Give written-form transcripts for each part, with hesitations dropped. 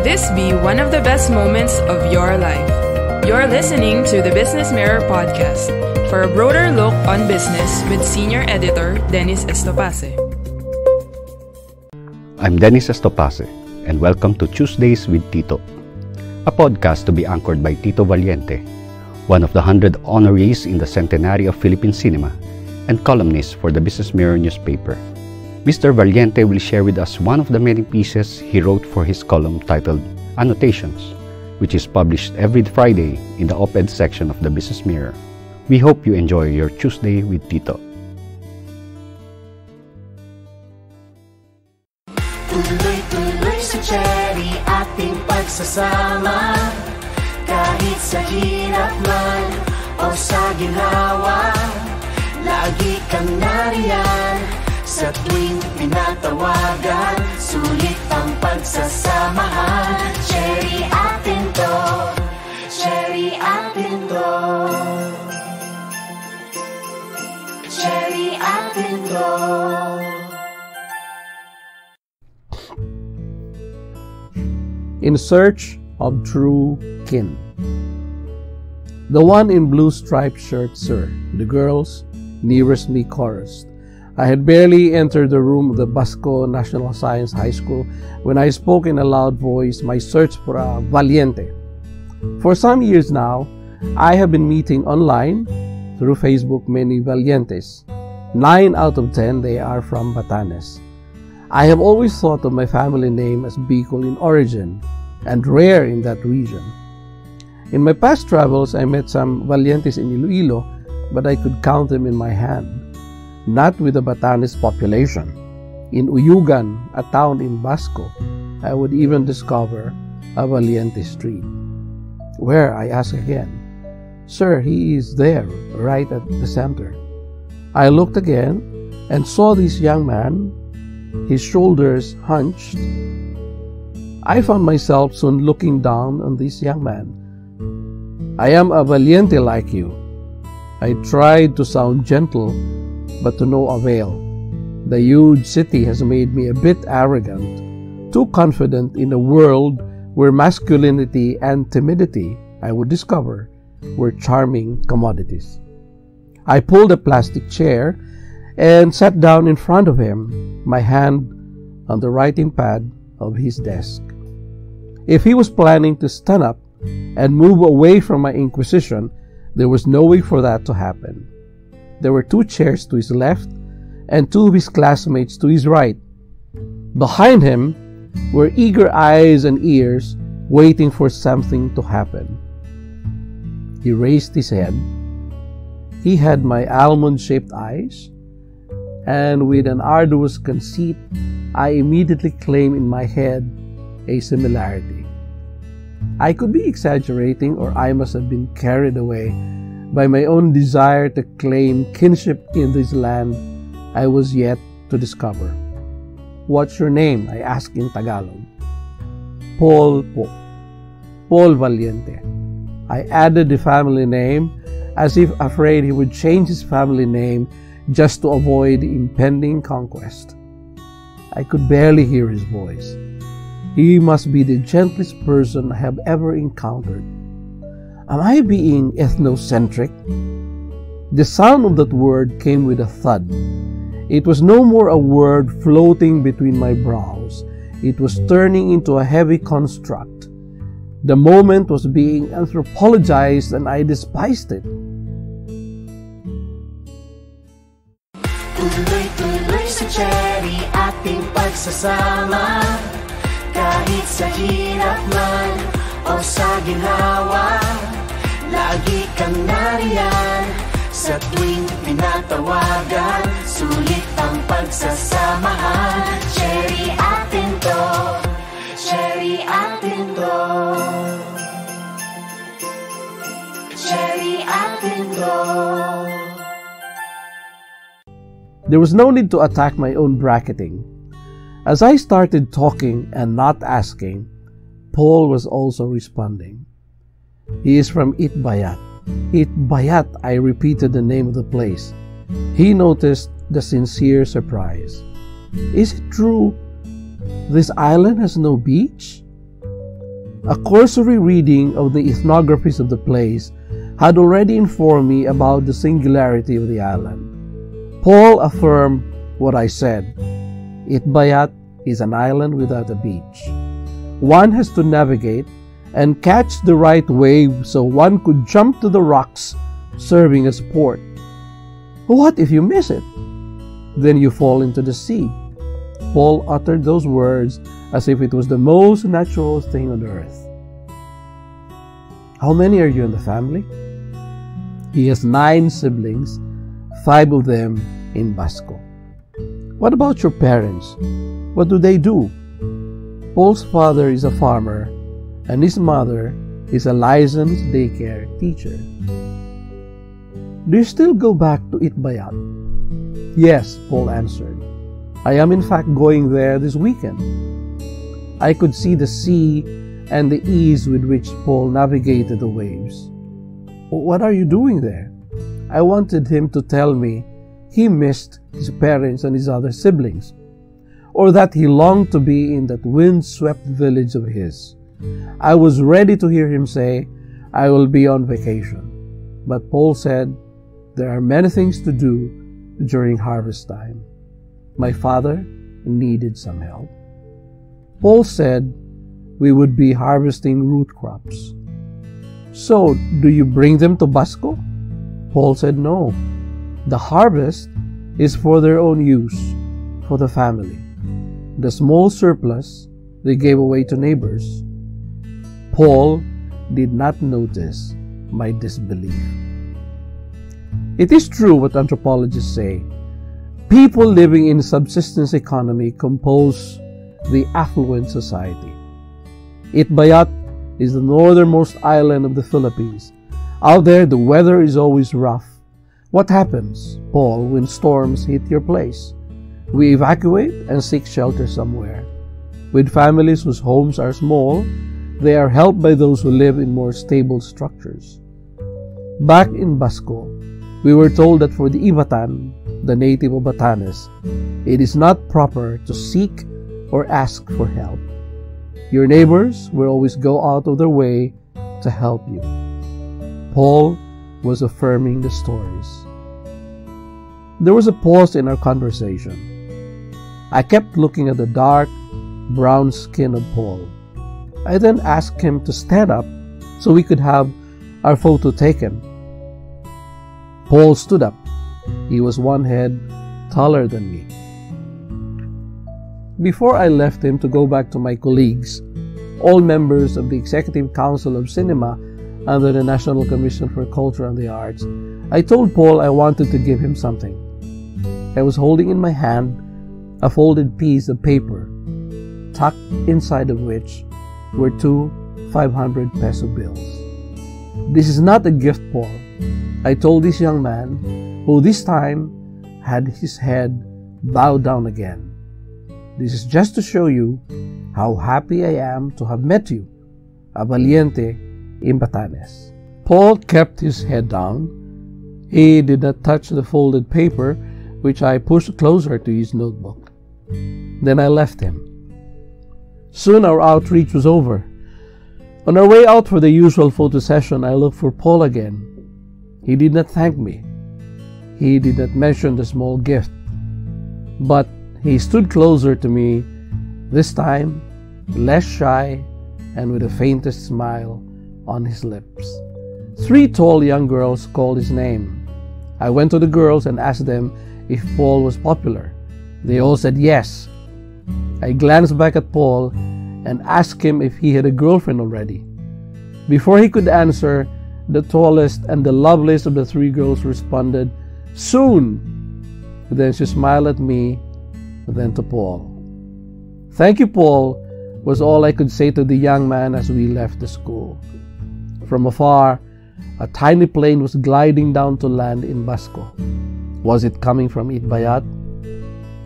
this be one of the best moments of your life? You're listening to the Business Mirror podcast for a broader look on business with Senior Editor Dennis Estopace. I'm Dennis Estopace, and welcome to Tuesdays with Tito, a podcast to be anchored by Tito Valiente, one of the 100 honorees in the Centenary of Philippine Cinema and columnist for the BusinessMirror newspaper. Mr. Valiente will share with us one of the many pieces he wrote for his column titled Annotations, which is published every Friday in the op-ed section of the BusinessMirror. We hope you enjoy your Tuesday with Tito. Tuloy-tuloy sa cherry ating pagsasama, kahit sa hirap man o sa ginhawa, lagi kang nariyan sa tuwing pinatawagan. Sulit ang pagsasamahan. Cherry atin to, cherry atin to, cherry atin to. In search of true kin. The one in blue striped shirt, sir, the girls nearest me chorused. I had barely entered the room of the Basco National Science High School when I spoke in a loud voice my search for a Valiente. For some years now, I have been meeting online through Facebook many Valientes. 9 out of 10 they are from Batanes. I have always thought of my family name as Bicol in origin and rare in that region. In my past travels, I met some Valientes in Iloilo, but I could count them in my hand. Not with the Batanes population. In Uyugan, a town in Basco, I would even discover a Valiente street. Where? I ask again. Sir, he is there, right at the center. I looked again and saw this young man, his shoulders hunched. I found myself soon looking down on this young man. I am a Valiente like you. I tried to sound gentle, but to no avail. The huge city has made me a bit arrogant, too confident in a world where masculinity and timidity, I would discover, were charming commodities. I pulled a plastic chair and sat down in front of him, my hand on the writing pad of his desk. If he was planning to stand up and move away from my inquisition, there was no way for that to happen. There were 2 chairs to his left and 2 of his classmates to his right. Behind him were eager eyes and ears waiting for something to happen. He raised his head. He had my almond-shaped eyes, and with an arduous conceit, I immediately claimed in my head a similarity. I could be exaggerating, or I must have been carried away by my own desire to claim kinship in this land I was yet to discover. What's your name? I asked in Tagalog. Paul po. Paul Valiente. I added the family name as if afraid he would change his family name just to avoid the impending conquest. I could barely hear his voice. He must be the gentlest person I have ever encountered. Am I being ethnocentric? The sound of that word came with a thud. It was no more a word floating between my brows. It was turning into a heavy construct. The moment was being anthropologized and I despised it. Tuloy-tuloy sa cherry ating pagsasama, kahit sa hirap man o sa ginhawa, lagi kang nariyan sa tuwing pinatawagan. Sulit ang pagsasamahan. Cherry atin to, cherry atin to, cherry atin to. There was no need to attack my own bracketing. As I started talking and not asking, Paul was also responding. He is from Itbayat. Itbayat, I repeated the name of the place. He noticed the sincere surprise. Is it true this island has no beach? A cursory reading of the ethnographies of the place had already informed me about the singularity of the island. Paul affirmed what I said. Itbayat is an island without a beach. One has to navigate and catch the right wave so one could jump to the rocks, serving as support. What if you miss it? Then you fall into the sea. Paul uttered those words as if it was the most natural thing on earth. How many are you in the family? He has 9 siblings, 5 of them in Basco. What about your parents? What do they do? Paul's father is a farmer and his mother is a licensed daycare teacher. Do you still go back to Itbayat? Yes, Paul answered. I am in fact going there this weekend. I could see the sea and the ease with which Paul navigated the waves. What are you doing there? I wanted him to tell me he missed his parents and his other siblings, or that he longed to be in that wind-swept village of his. I was ready to hear him say, I will be on vacation. But Paul said, there are many things to do during harvest time. My father needed some help. Paul said we would be harvesting root crops. So, do you bring them to Basco? Paul said no. The harvest is for their own use, for the family. The small surplus they gave away to neighbors. Paul did not notice my disbelief. It is true what anthropologists say. People living in subsistence economy compose the affluent society. Itbayat is the northernmost island of the Philippines. Out there, the weather is always rough. What happens, Paul, when storms hit your place? We evacuate and seek shelter somewhere. With families whose homes are small, they are helped by those who live in more stable structures. Back in Basco, we were told that for the Ivatan, the native of Batanes, it is not proper to seek or ask for help. Your neighbors will always go out of their way to help you. Paul was affirming the stories. There was a pause in our conversation. I kept looking at the dark, brown skin of Paul. I then asked him to stand up so we could have our photo taken. Paul stood up. He was 1 head taller than me. Before I left him to go back to my colleagues, all members of the Executive Council of Cinema under the National Commission for Culture and the Arts, I told Paul I wanted to give him something. I was holding in my hand a folded piece of paper, tucked inside of which were 2 500 peso bills. This is not a gift, Paul, I told this young man, who this time had his head bowed down again. This is just to show you how happy I am to have met you, a Valiente in Batanes. Paul kept his head down. He did not touch the folded paper, which I pushed closer to his notebook. Then I left him. Soon our outreach was over. On our way out for the usual photo session, I looked for Paul again. He did not thank me. He did not mention the small gift. But he stood closer to me, this time less shy and with the faintest smile on his lips. 3 tall young girls called his name. I went to the girls and asked them if Paul was popular. They all said yes. I glanced back at Paul and asked him if he had a girlfriend already. Before he could answer, the tallest and the loveliest of the 3 girls responded, "Soon!" Then she smiled at me, then to Paul. "Thank you, Paul," was all I could say to the young man as we left the school. From afar, a tiny plane was gliding down to land in Basco. Was it coming from Itbayat?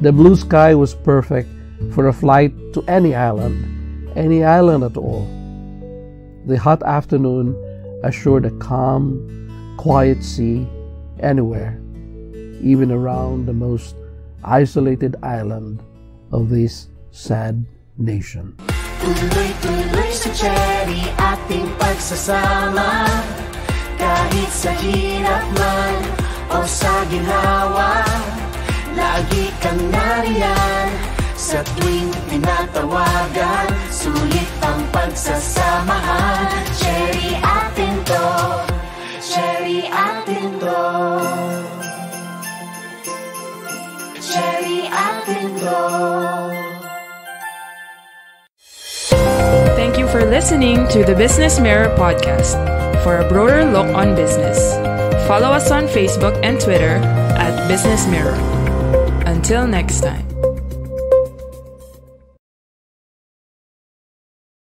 The blue sky was perfect for a flight to any island at all. The hot afternoon assured a calm, quiet sea anywhere, even around the most isolated island of this sad nation. Tuloy-tuloy sa Cherry ating pagsasama, kahit sa hirap man o sa ginhawa, lagi kang nariyan sa tuwing tinatawagan. Sulit ang pagsasamahan. Cherry atin to, Cherry atin to, Cherry atin to. Thank you for listening to the Business Mirror podcast. For a broader look on business, follow us on Facebook and Twitter at Business Mirror. Until next time.